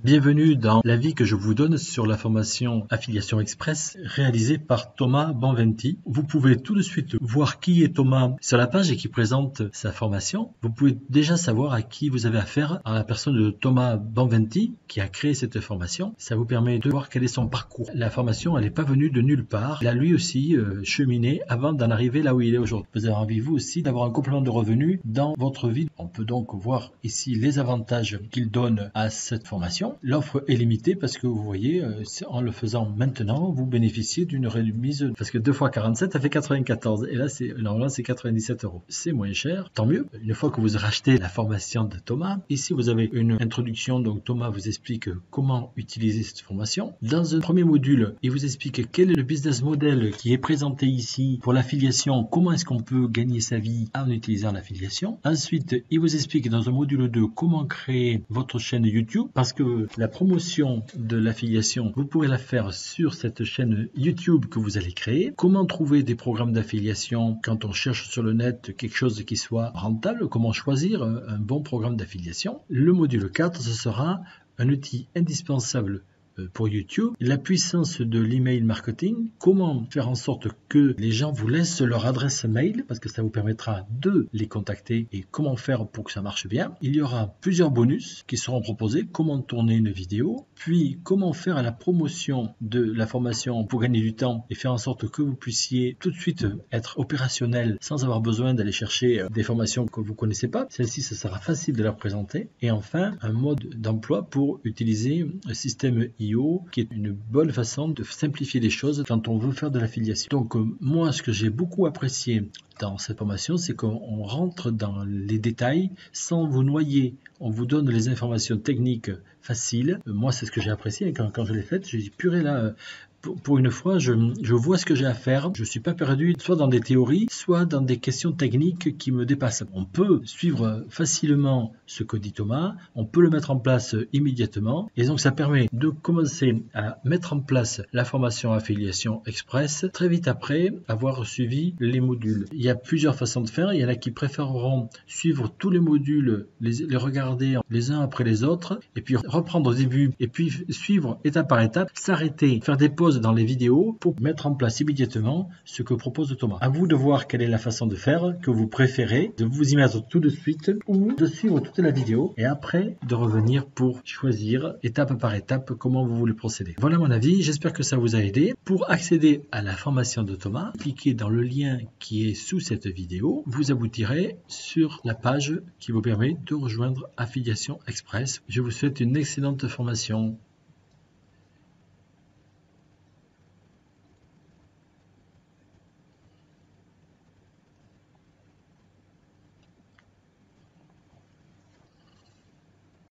Bienvenue dans l'avis que je vous donne sur la formation Affiliation Express réalisée par Thomas Bonventi. Vous pouvez tout de suite voir qui est Thomas sur la page et qui présente sa formation. Vous pouvez déjà savoir à qui vous avez affaire, à la personne de Thomas Bonventi qui a créé cette formation. Ça vous permet de voir quel est son parcours. La formation, elle n'est pas venue de nulle part. Il a lui aussi cheminé avant d'en arriver là où il est aujourd'hui. Vous avez envie vous aussi d'avoir un complément de revenus dans votre vie. On peut donc voir ici les avantages qu'il donne à cette formation. L'offre est limitée parce que vous voyez, en le faisant maintenant, vous bénéficiez d'une remise parce que 2 x 47, ça fait 94 et là, normalement, c'est 97 €. C'est moins cher, tant mieux. Une fois que vous rachetez la formation de Thomas, ici, vous avez une introduction. Donc, Thomas vous explique comment utiliser cette formation. Dans un premier module, il vous explique quel est le business model qui est présenté ici pour l'affiliation. Comment est-ce qu'on peut gagner sa vie en utilisant l'affiliation. Ensuite, il vous explique dans un module 2 comment créer votre chaîne YouTube parce que la promotion de l'affiliation, vous pourrez la faire sur cette chaîne YouTube que vous allez créer. Comment trouver des programmes d'affiliation quand on cherche sur le net quelque chose qui soit rentable. Comment choisir un bon programme d'affiliation. Le module 4, ce sera un outil indispensable pour YouTube, la puissance de l'email marketing, comment faire en sorte que les gens vous laissent leur adresse mail parce que ça vous permettra de les contacter et comment faire pour que ça marche bien. Il y aura plusieurs bonus qui seront proposés, comment tourner une vidéo, puis comment faire la promotion de la formation pour gagner du temps et faire en sorte que vous puissiez tout de suite être opérationnel sans avoir besoin d'aller chercher des formations que vous connaissez pas. Celle-ci, ça sera facile de la présenter. Et enfin, un mode d'emploi pour utiliser un système qui est une bonne façon de simplifier les choses quand on veut faire de l'affiliation. Donc moi, ce que j'ai beaucoup apprécié dans cette formation, c'est qu'on rentre dans les détails sans vous noyer. On vous donne les informations techniques faciles. Moi, c'est ce que j'ai apprécié quand je l'ai faite. J'ai dit, purée là, pour une fois, je vois ce que j'ai à faire. Je ne suis pas perdu, soit dans des théories, soit dans des questions techniques qui me dépassent. On peut suivre facilement ce que dit Thomas, on peut le mettre en place immédiatement. Et donc, ça permet de commencer à mettre en place la formation Affiliation Express très vite après avoir suivi les modules. Il y a plusieurs façons de faire. Il y en a qui préféreront suivre tous les modules, les regarder les uns après les autres, et puis reprendre au début, et puis suivre étape par étape, s'arrêter, faire des pauses dans les vidéos pour mettre en place immédiatement ce que propose Thomas. À vous de voir quelle est la façon de faire que vous préférez, de vous y mettre tout de suite ou de suivre toute la vidéo et après de revenir pour choisir étape par étape comment vous voulez procéder. Voilà mon avis, j'espère que ça vous a aidé. Pour accéder à la formation de Thomas, cliquez dans le lien qui est sous cette vidéo. Vous aboutirez sur la page qui vous permet de rejoindre Affiliation Express. Je vous souhaite une excellente formation.